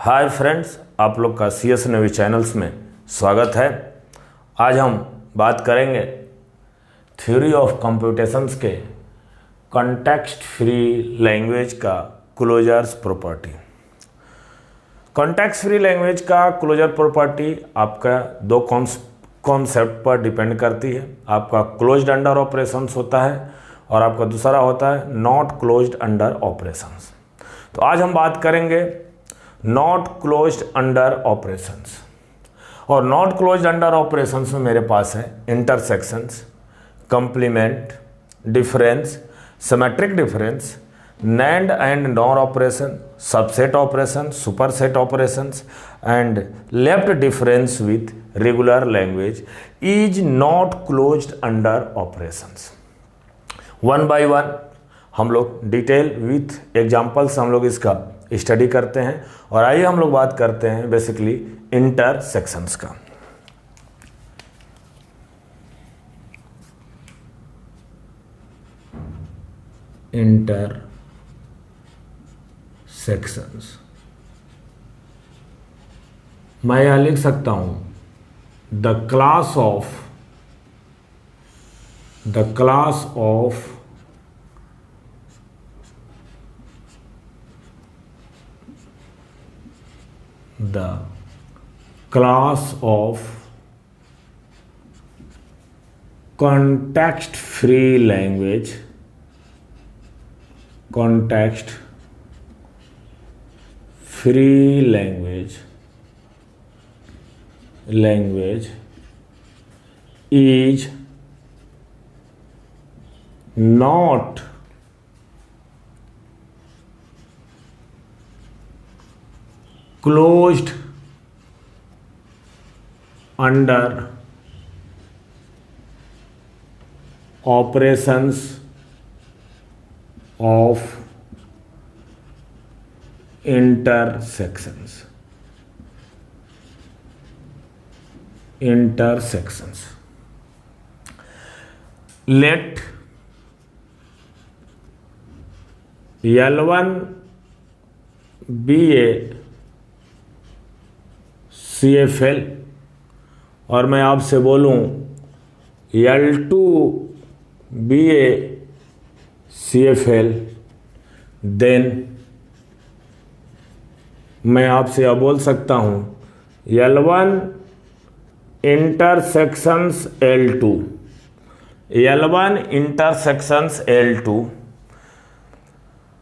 Hi friends, आप लोग का CS नवी चैनल्स में स्वागत है। आज हम बात करेंगे थ्योरी ऑफ कंप्यूटेशंस के कॉन्टेक्स्ट फ्री लैंग्वेज का closures property. Context free language का क्लोजर प्रॉपर्टी आपका दो कॉन्सेप्ट पर डिपेंड करती है। आपका क्लोज्ड अंडर ऑपरेशंस होता है और आपका दूसरा होता है नॉट क्लोज्ड अंडर ऑपरेशंस। तो आज हम बात करेंगे नॉट क्लोज्ड अंडर ऑपरेशंस। और नॉट क्लोज्ड अंडर ऑपरेशंस में मेरे पास है intersections, complement, difference, symmetric difference, NAND and nor operation, subset operation, superset operations and left difference with regular language is not closed under operations. One by one हम लोग detail with examples हम लोग इसका study करते हैं। और आइए हम लोग बात करते हैं बेसिकली इंटरसेक्शंस का। इंटरसेक्शंस मैं यहां लिख सकता हूं the class of the class of context free language is not closed under operations of intersections. Let L1 be a CFL और मैं आपसे बोलूं L2 be a CFL, then मैं आपसे अब बोल सकता हूं L1 intersections L2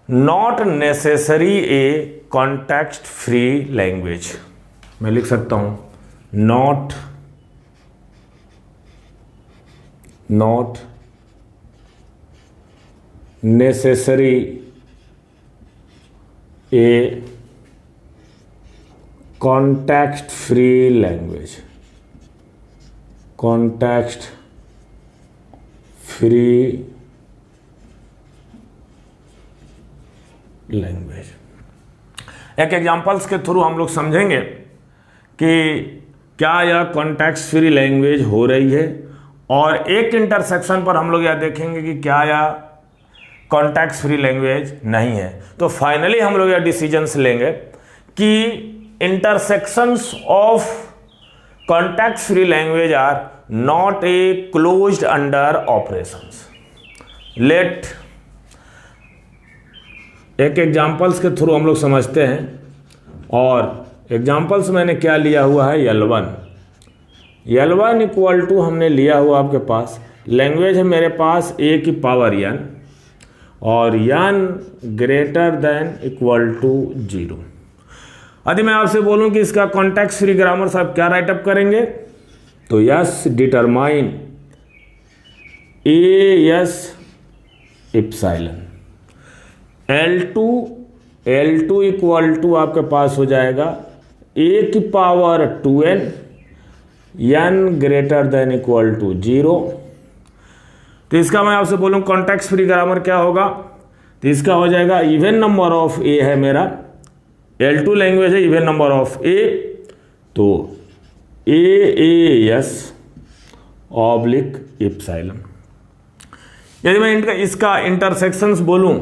not necessary a context free language. मैं लिख सकता हूं not necessary a context free language. एक एग्जांपल्स के थ्रू हम लोग समझेंगे कि क्या यह कॉन्टेक्स्ट फ्री लैंग्वेज हो रही है, और एक इंटरसेक्शन पर हम लोग यह देखेंगे कि क्या यह कॉन्टेक्स्ट फ्री लैंग्वेज नहीं है। तो फाइनली हम लोग यह डिसीजंस लेंगे कि intersections of context free language are not a closed under operations. Let एक एग्जांपल्स के थ्रू हम लोग समझते हैं। और एग्जाम्पल्स मैंने क्या लिया हुआ है L1 इक्वल टू हमने लिया हुआ आपके पास लैंग्वेज है मेरे पास a की पावर n और n greater than equal to 0। यदि मैं आपसे बोलूं कि इसका कॉन्टेक्स्ट फ्री ग्रामर साहब क्या राइटअप करेंगे, तो yes determine AS epsilon L2 equal to आपके पास हो जाएगा a की power 2n n greater than equal to 0। तो इसका मैं आपसे बोलूं कॉन्टेक्स्ट फ्री ग्रामर क्या होगा, तो इसका हो जाएगा इवन नंबर ऑफ a है मेरा, L2 लैंग्वेज है इवन नंबर ऑफ a, तो AS ऑब्लिक इप्सिलॉन। यदि मैं इसका इंटरसेक्शंस बोलूं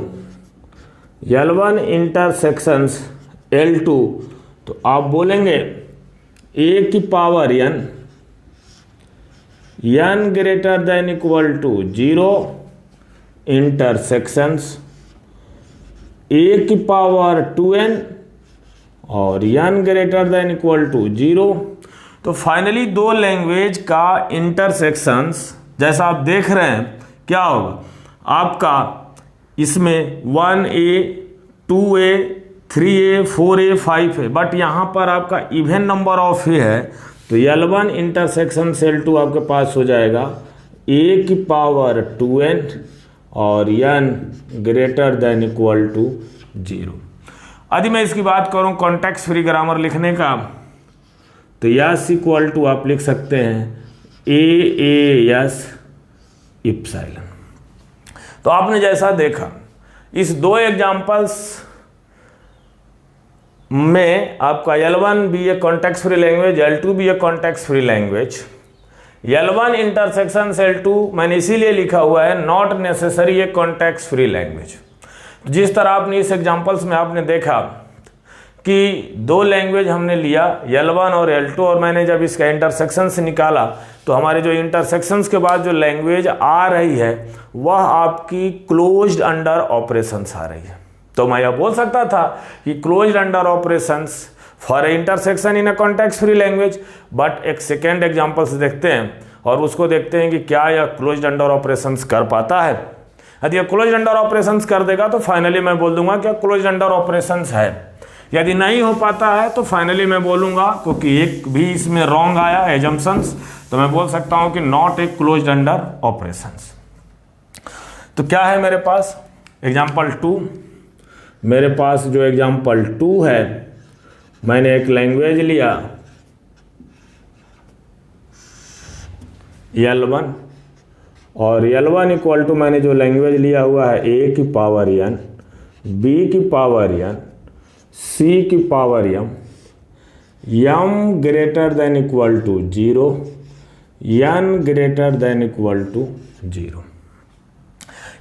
L1 इंटरसेक्शंस L2, तो आप बोलेंगे ए की power n greater than equal to 0 intersections a की पावर 2n और n greater than equal to 0। तो फाइनली दो लैंग्वेज का इंटरसेक्शंस जैसा आप देख रहे हैं क्या होगा आपका, इसमें 1a 2a 3a 4a 5a, but यहाँ पर आपका इवन नंबर ऑफ ए है, तो L1 इंटरसेक्शन L2 आपके पास हो जाएगा a की पावर 2n और n greater than equal to 0। यदि मैं इसकी बात करूं कॉन्टेक्स्ट फ्री ग्रामर लिखने का, तो यस इक्वल टू आप लिख सकते हैं AAS इप्सिलॉन। तो आपने जैसा देखा इस दो एग्जाम्पल्स में आपका L1 भी a context free language, L2 भी a context free language. L1 intersection L2 मैंने इसीलिए लिखा हुआ है not necessary a context free language. जिस तरह आपने इस एग्जांपल्स में आपने देखा कि दो लैंग्वेज हमने लिया L1 और L2, और मैंने जब इसका इंटरसेक्शन से निकाला तो हमारे जो इंटरसेक्शंस के बाद जो लैंग्वेज आ रही है वह आपकी क्लोज्ड अंडर ऑपरेशंस आ रही है। तो मैं यह बोल सकता था कि closed under operations for intersection in a context free language, but एक सेकेंड एग्जाम्पल से देखते हैं और उसको देखते हैं कि क्या यह क्लोज्ड अंडर ऑपरेशंस कर पाता है। यदि यह क्लोज्ड अंडर ऑपरेशंस कर देगा तो फाइनली मैं बोल दूंगा कि क्लोज्ड अंडर ऑपरेशंस है। यदि नहीं हो पाता है तो फाइनली मैं बोलूंगा, क्योंकि एक भी इसमें रॉन्ग आया एजम्पशंस, तो मैं बोल सकता हूं कि not a closed under operations. तो क्या है मेरे पास एग्जाम्पल 2, मेरे पास जो एग्जाम्पल 2 है मैंने एक लैंग्वेज लिया L1, और L1 इक्वल टू मैंने जो लैंग्वेज लिया हुआ है a की पावर n, b की पावर n, c की power m greater than equal to 0, n greater than equal to 0।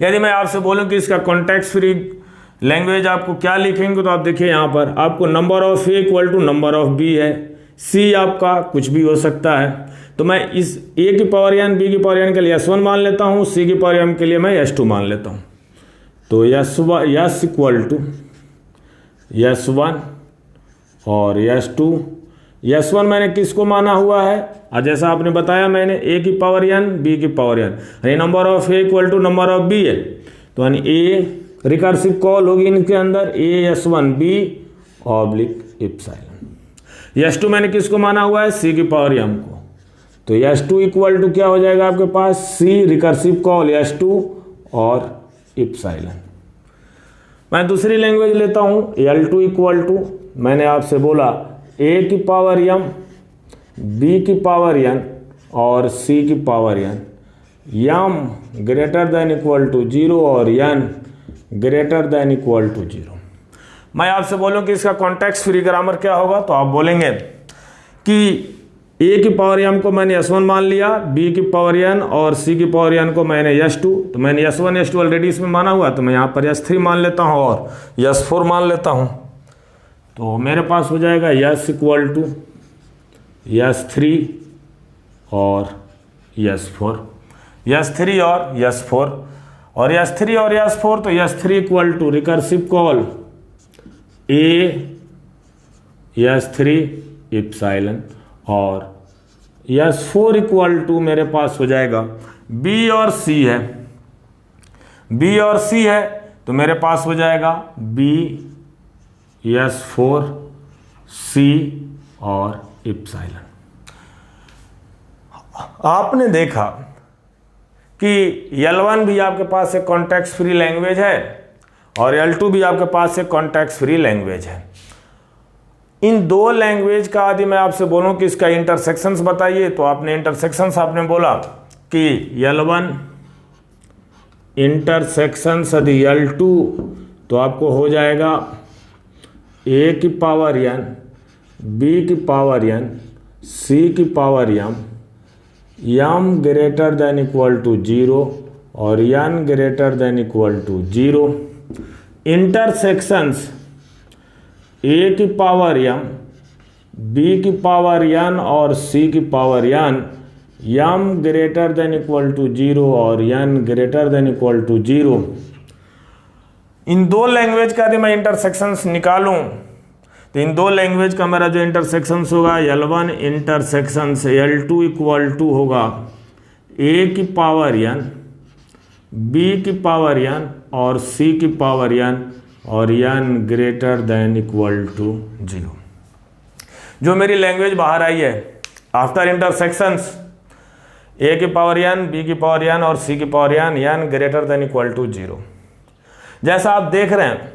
यदि मैं आपसे बोलूं कि इसका कॉन्टेक्स्ट फ्री लैंग्वेज आपको क्या लिखेंगे, तो आप देखिए यहाँ पर आपको number of A equal to number of B है, सी आपका कुछ भी हो सकता है। तो मैं इस ए की पावर n बी की पावर n के लिए S1 मान लेता हूँ, सी की पावर m के लिए मैं S2 मान लेता हूँ। तो S इक्वल टू S1 और S2। S1 मैंने किसको माना हुआ है, और जैसा आपने बताया मैंने a की पावर n b की पावर n, यानी number of A equal to number of B है, तो यानी a रिकर्सिव कॉल होगी इनके अंदर AS1B ऑब्लिक इप्सिलॉन। S2 मैंने किसको माना हुआ है, C की पावर m को, तो S2 इक्वल टू क्या हो जाएगा आपके पास, C रिकर्सिव कॉल S2 और इप्सिलॉन। मैं दूसरी लैंग्वेज लेता हूँ L2 इक्वल टू मैंने आपसे बोला A की पावर m B की पावर n और C की power n, m greater than equal to 0 और n greater than equal to 0। मैं आपसे बोलूं कि इसका कॉन्टेक्स्ट फ्री ग्रामर क्या होगा, तो आप बोलेंगे कि a की पावर m को मैंने S1 मान लिया, b की पावर n और c की पावर n को मैंने S2, तो मैंने S1 S2 ऑलरेडी इसमें माना हुआ, तो मैं यहाँ पर S3 मान लेता हूँ और S4 मान लेता हूँ। तो मेरे पास हो जाएगा S इक्वल टू S3 और S4, S3 और S4 और S3 और S4, तो S3 equal to recursive call S3 epsilon और S4 इक्वल टू मेरे पास हो जाएगा B और C है, B और C है तो मेरे पास हो जाएगा B S4 C और इप्सिलॉन। आपने देखा कि L1 भी आपके पास एक कॉन्टेक्स्ट फ्री लैंग्वेज है और L2 भी आपके पास एक कॉन्टेक्स्ट फ्री लैंग्वेज है। इन दो लैंग्वेज का यदि मैं आपसे बोलूं कि इसका इंटरसेक्शंस बताइए, तो आपने इंटरसेक्शंस आपने बोला कि L1 इंटरसेक्शंस यदि L2, तो आपको हो जाएगा A की पावर n, B की पावर n, C की power m greater than equal to 0 और n greater than equal to 0। Intersections A की पावर m बी की पावर n और सी की power n, m greater than equal to 0 और n greater than equal to 0, इन दो language का यदि मैं इंटरसेक्शंस निकालूं तो इन दो लैंग्वेज का मेरा जो इंटरसेक्शंस होगा L1 intersections L2 equal to होगा a की पावर n, b की पावर n और c की पावर n और n greater than equal to 0। जो मेरी लैंग्वेज बाहर आई है आफ्टर इंटरसेक्शंस a की पावर n, b की पावर n और c की power n greater than equal to 0। जैसा आप देख रहे हैं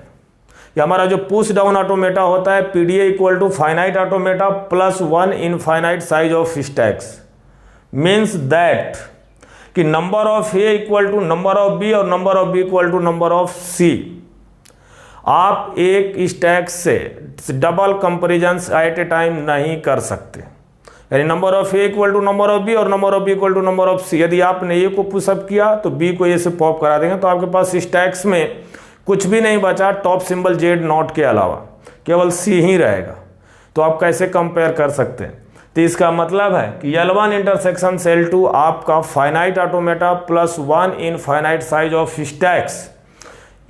कि हमारा जो पुश डाउन ऑटोमेटा होता है PDA equal to finite automata plus 1 infinite size of stacks, means that कि number of A equal to number of b और number of b equal to number of c. आप एक stack से double comparison at a time नहीं कर सकते, यानी number of A equal to number of b और number of b equal to number of c. यदि आपने ए को पुशअप किया तो बी को ए से पॉप करा देंगे, तो आपके पास स्टैक्स में कुछ भी नहीं बचा टॉप सिंबल जेड नॉट के अलावा, केवल सी ही रहेगा। तो आप कैसे कंपेयर कर सकते हैं? तो इसका मतलब है कि L1 इंटरसेक्शन L2 आपका finite automata plus 1 infinite size of stacks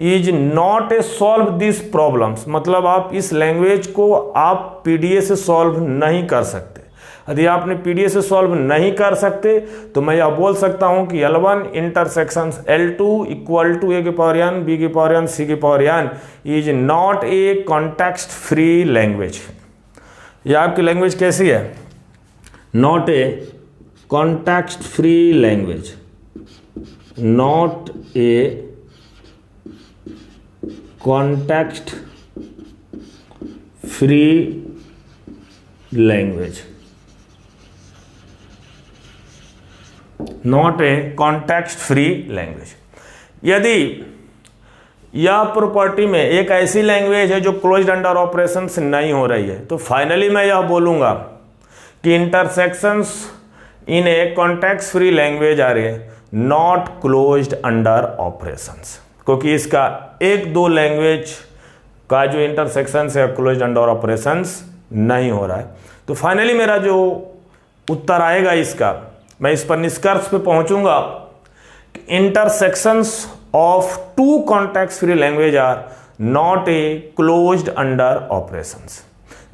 is not A solve this problems, मतलब आप इस लैंग्वेज को आप पीडीए से सॉल्व नहीं कर सकते। यदि आपने पीडीए से सॉल्व नहीं कर सकते तो मैं यह बोल सकता हूं कि L1 intersection L2 equal to a की पावर n, b की पावर n, c की power n is not a context free language. यह आपकी लैंग्वेज कैसी है? Not a context free language, not a context free language, not a context free language. यदि यह property में एक ऐसी लैंग्वेज है जो क्लोज्ड अंडर ऑपरेशन से नहीं हो रही है, तो फाइनली मैं यह बोलूंगा कि intersections in a context free language are a not closed under operations, क्योंकि इसका एक दो लैंग्वेज का जो इंटरसेक्शंस है क्लोज्ड अंडर ऑपरेशंस नहीं हो रहा है। तो फाइनली मेरा जो उत्तर आएगा इसका, मैं इस पर निष्कर्ष पे पहुंचूंगा, intersections of two context free language are not a closed under operations.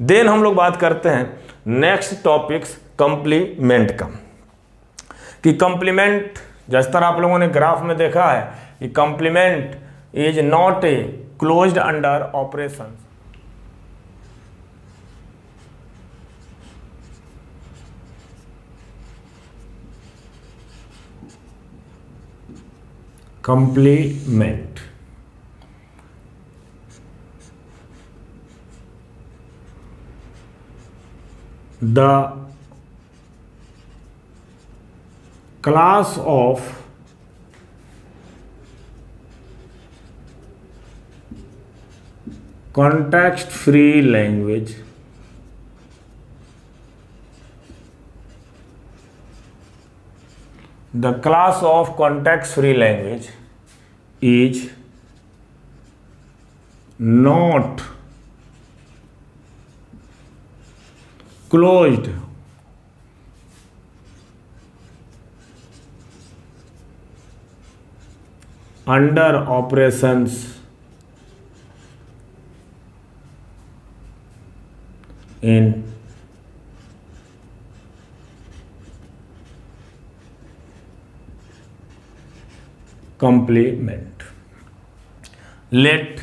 Then हम लोग बात करते हैं नेक्स्ट टॉपिक्स कंप्लीमेंट का, कि कंप्लीमेंट जिस तरह आप लोगों ने ग्राफ में देखा है कि complement is not a closed under operations. complement, the class of context free language the class of context free language is not closed under operations in complement. Let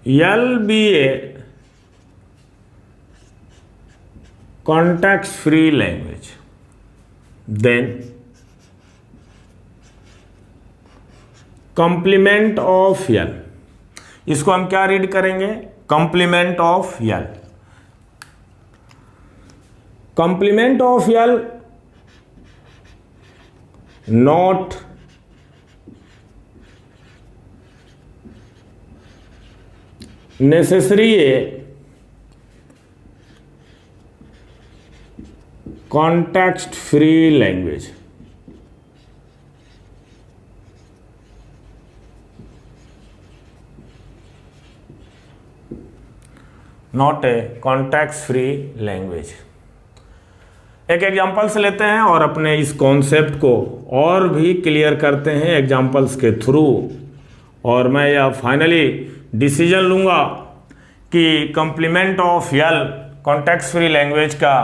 L be a context free language, then complement of L, इसको हम क्या read करेंगे? complement of L. complement of L not necessary a context free language. Not a context free language. एक examples लेते हैं और अपने इस कॉन्सेप्ट को और भी क्लियर करते हैं एग्जाम्पल्स के थ्रू, और मैं यह फाइनली डिसीजन लूँगा कि complement of L context free language का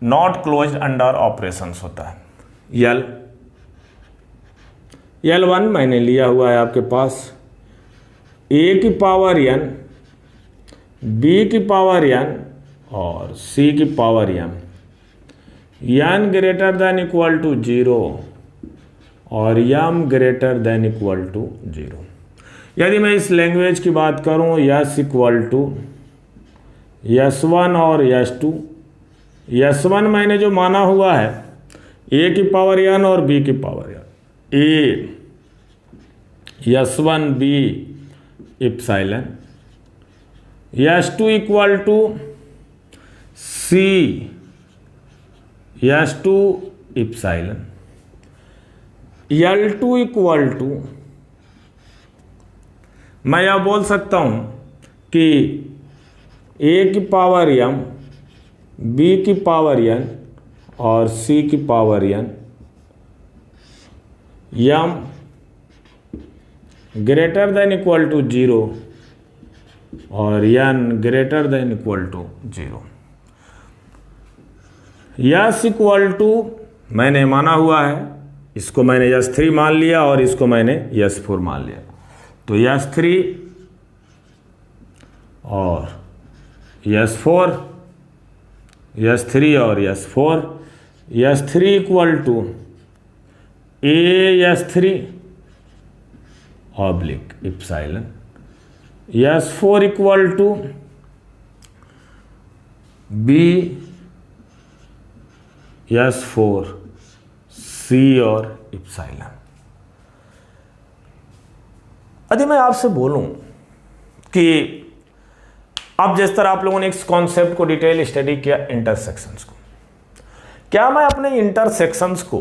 नॉट क्लोज्ड अंडर ऑपरेशंस होता है। L1 मैंने लिया हुआ है आपके पास a की पावर n, b की पावर n और c की power m, n greater than equal to 0 और m greater than equal to 0। यदि मैं इस लैंग्वेज की बात करूं, s इक्वल टू S1 और S2, S1 मैंने जो माना हुआ है a की पावर n और b की power n, a S1 b epsilon, S2 equal to c S2 epsilon, L2 equal to, मैं यह बोल सकता हूं कि a की पावर m, b की पावर n और c की power n, m greater than equal to 0 और n greater than equal to 0। S equal to मैंने माना हुआ है, इसको मैंने S3 मान लिया और इसको मैंने S4 मान लिया, तो S3 और S4, S3 और S4, S3 equal to a S3 oblique epsilon, S4 equal to b S4 c और इप्सिलॉन। यदि मैं आपसे बोलूं कि अब जिस तरह आप लोगों ने इस कॉन्सेप्ट को डिटेल स्टडी किया इंटरसेक्शंस को, क्या मैं अपने इंटरसेक्शंस को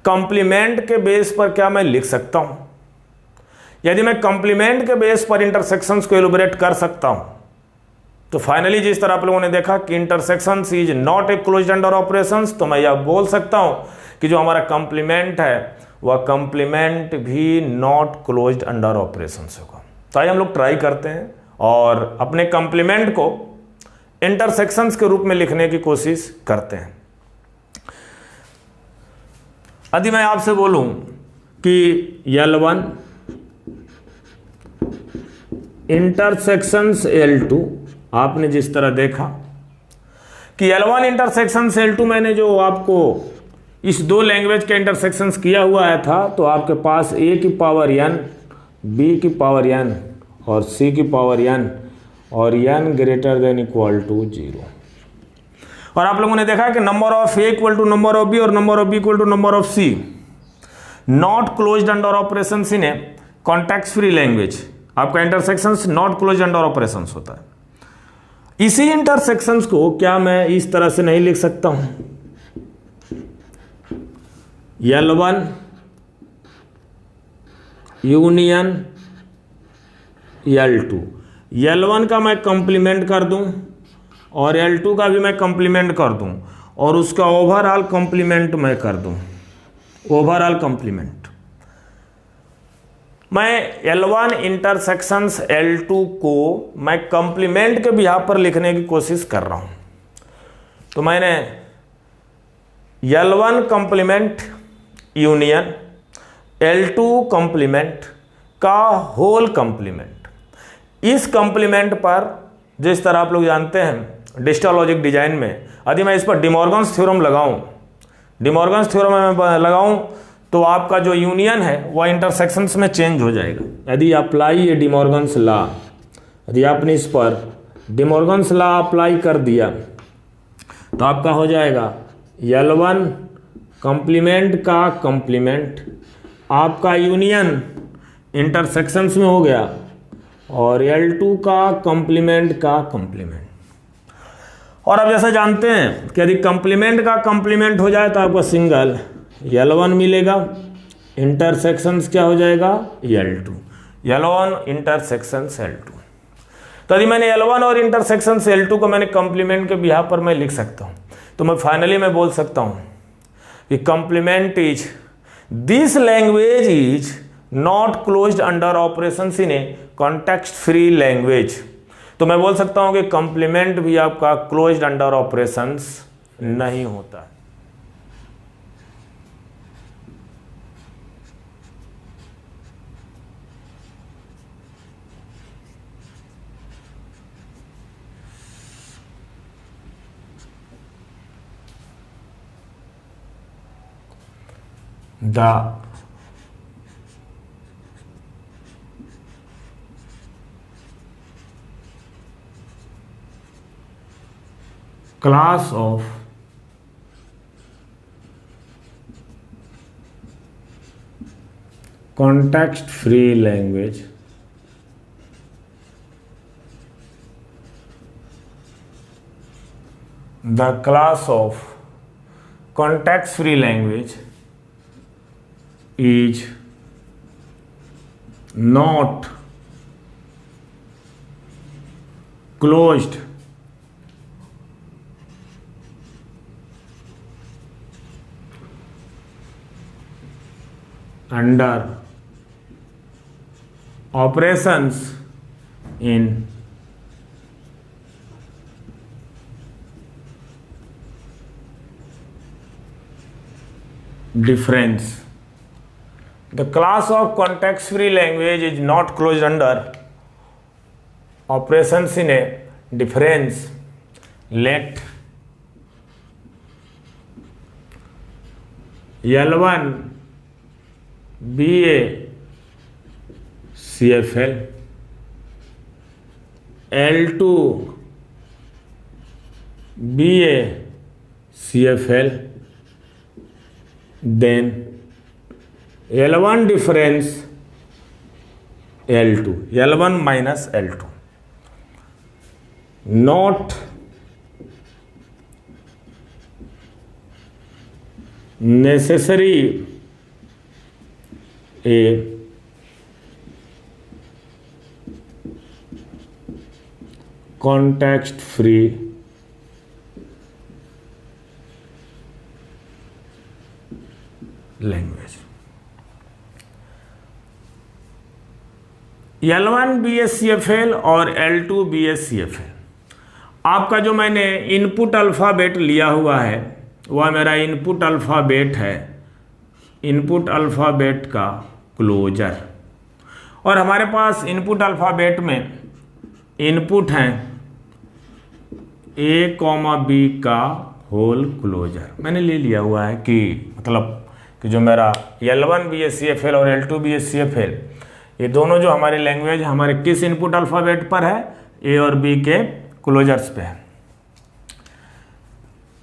कंप्लीमेंट के बेस पर क्या मैं लिख सकता हूं? यदि मैं कंप्लीमेंट के बेस पर इंटरसेक्शंस को एलुबरेट कर सकता हूं, तो फाइनली जिस तरह आप लोगों ने देखा कि intersections is not a closed under operations, तो मैं यह बोल सकता हूं कि जो हमारा कंप्लीमेंट है वह कंप्लीमेंट भी नॉट क्लोज्ड अंडर ऑपरेशंस होगा। तो आइए हम लोग ट्राई करते हैं और अपने कंप्लीमेंट को इंटरसेक्शंस के रूप में लिखने की कोशिश करते हैं। यदि मैं आपसे बोलूं कि L1 इंटरसेक्शंस L2, आपने जिस तरह देखा कि L1 इंटरसेक्शंस L2 मैंने जो आपको इस दो लैंग्वेज के इंटरसेक्शंस किया हुआ है था, तो आपके पास a की पावर n, b की पावर n और c की पावर n और n greater than equal to 0। और आप लोगों ने देखा कि number of a equal to number of b और number of b equal to number of c, not closed under operations in a context free language. आपका intersections not closed under operations होता है। इसी इंटरसेक्शंस को क्या मैं इस तरह से नहीं लिख सकता हूं? L1 यूनियन L2, L1 का मैं कंप्लीमेंट कर दूं और L2 का भी मैं कंप्लीमेंट कर दूं और उसका ओवरऑल कंप्लीमेंट मैं कर दूं, ओवरऑल कंप्लीमेंट। मैं L1 इंटरसेक्शंस L2 को मैं कंप्लीमेंट के बिहाफ पर लिखने की कोशिश कर रहा हूं, तो मैंने L1 complement union L2 complement का होल कंप्लीमेंट, इस कंप्लीमेंट पर जिस तरह आप लोग जानते हैं डिजिटल लॉजिक डिजाइन में, यदि मैं इस पर डिमॉर्गन्स थ्योरम लगाऊं, डिमॉर्गन्स थ्योरम में लगाऊं तो आपका जो यूनियन है वह इंटरसेक्शंस में चेंज हो जाएगा। यदि अप्लाई ये डिमॉर्गन्स लॉ, यदि आपने इस पर डिमॉर्गन्स लॉ अप्लाई कर दिया तो आपका हो जाएगा L1 कंप्लीमेंट का कंप्लीमेंट आपका यूनियन इंटरसेक्शंस में हो गया और L2 का कंप्लीमेंट का कंप्लीमेंट। और अब जैसा जानते हैं कि यदि कंप्लीमेंट का कंप्लीमेंट हो जाए तो आपको सिंगल L1 मिलेगा, इंटरसेक्शंस क्या हो जाएगा L2, L1 इंटरसेक्शंस L2। तो यदि मैंने L1 और इंटरसेक्शन से L2 को मैंने कंप्लीमेंट के बिहाफ पर मैं लिख सकता हूँ, तो मैं फाइनली मैं बोल सकता हूँ कि complement is this language is not closed under operations in a context free language. तो मैं बोल सकता हूँ कि कंप्लीमेंट भी आपका क्लोज्ड अंडर ऑपरेशंस नहीं होता है। The class of context-free language the class of context-free language is not closed under operations in difference. The class of context-free language is not closed under operations in a difference. Let L1 be a CFL, L2 be a CFL, then L1 difference L2, L1 minus L2, not necessary a context free language. L1 BSCFL और L2 BSCFL, आपका जो मैंने input alphabet लिया हुआ है वह मेरा input alphabet है, इनपुट अल्फ़ाबेट का क्लोजर। और हमारे पास इनपुट अल्फ़ाबेट में इनपुट हैं A, B का होल क्लोजर मैंने ले लिया हुआ है कि मतलब कि जो मेरा L1 BSCFL और L2 BSCFL ये दोनों जो हमारी लैंग्वेज हमारे किस इनपुट अल्फ़ाबेट पर है, ए और बी के क्लोजर्स पे है।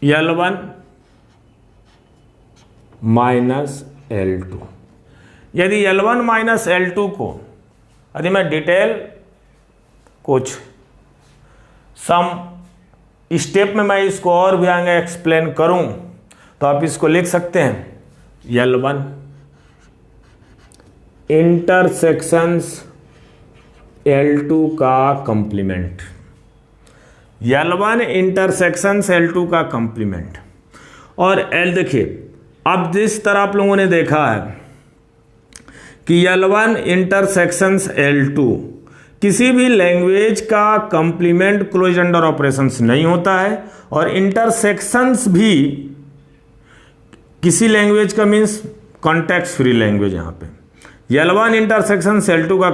L1 माइनस L2, यदि L1 माइनस L2 को यदि मैं डिटेल कुछ सम स्टेप में मैं इसको और भी आगे एक्सप्लेन करूं तो आप इसको लिख सकते हैं L1 इंटरसेक्शंस L2 का कंप्लीमेंट, L1 इंटरसेक्शंस L2 का कंप्लीमेंट। और L देखिए, अब जिस तरह आप लोगों ने देखा है कि L1 इंटरसेक्शंस L2 किसी भी लैंग्वेज का कंप्लीमेंट क्लोज अंडर ऑपरेशंस नहीं होता है, और इंटरसेक्शंस भी किसी लैंग्वेज का मीन्स कॉन्टेक्स्ट फ्री लैंग्वेज। यहाँ पे L1 इंटरसेक्शन L2 का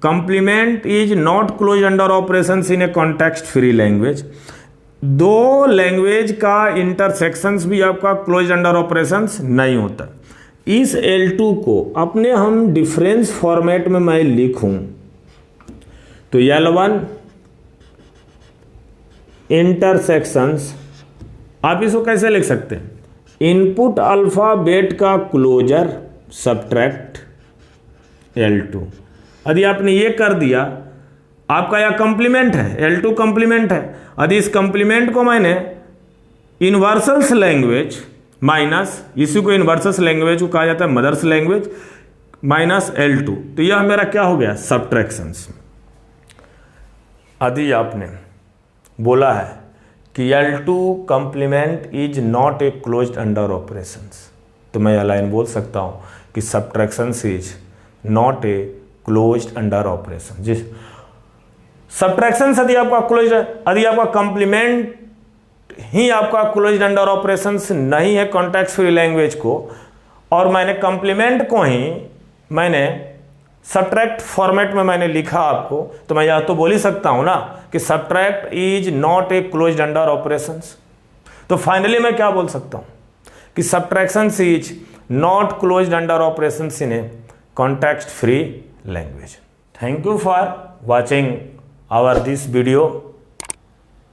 complement is not close under operations in a context free language. दो लैंग्वेज का इंटरसेक्शंस भी आपका क्लोज अंडर ऑपरेशंस नहीं होता। इस L2 को अपने हम डिफरेंस फॉर्मेट में मैं लिखूं तो L1 इंटरसेक्शंस, आप इसको कैसे लिख सकते हैं, इनपुट अल्फाबेट का क्लोजर सब्ट्रैक्ट L2। यदि आपने ये कर दिया, आपका यह कंप्लीमेंट है, L2 कंप्लीमेंट है। यदि इस कंप्लीमेंट को मैंने इन्वर्सल्स लैंग्वेज माइनस, इसी को इन्वर्सल्स लैंग्वेज को कहा जाता है मदर्स लैंग्वेज माइनस L2, तो यह मेरा क्या हो गया, सब्ट्रैक्शंस। यदि आपने बोला है कि L2 complement is not a closed under operations, तो मैं यह लाइन बोल सकता हूँ कि subtractions is not a closed under operation. जिस सब्ट्रैक्शंस यदि आपका क्लोज्ड, यदि आपका कंप्लीमेंट ही आपका क्लोज्ड अंडर ऑपरेशंस नहीं है कॉन्टेक्स्ट फ्री लैंग्वेज को, और मैंने कंप्लीमेंट को ही मैंने सब्ट्रैक्ट फॉर्मेट में मैंने लिखा आपको, तो मैं यह तो बोल ही सकता हूं ना कि subtract is not a closed under operations. तो फाइनली मैं क्या बोल सकता हूं कि subtractions is not closed under operations in a context free language. Thank you for watching our this video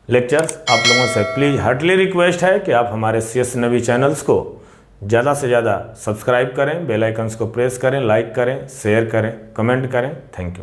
lectures. आप लोगों से प्लीज़ हार्टली रिक्वेस्ट है कि आप हमारे CS नवी चैनल्स को ज़्यादा से ज़्यादा सब्सक्राइब करें, बेल आइकन्स को प्रेस करें, लाइक करें, शेयर करें, कमेंट करें। Thank you.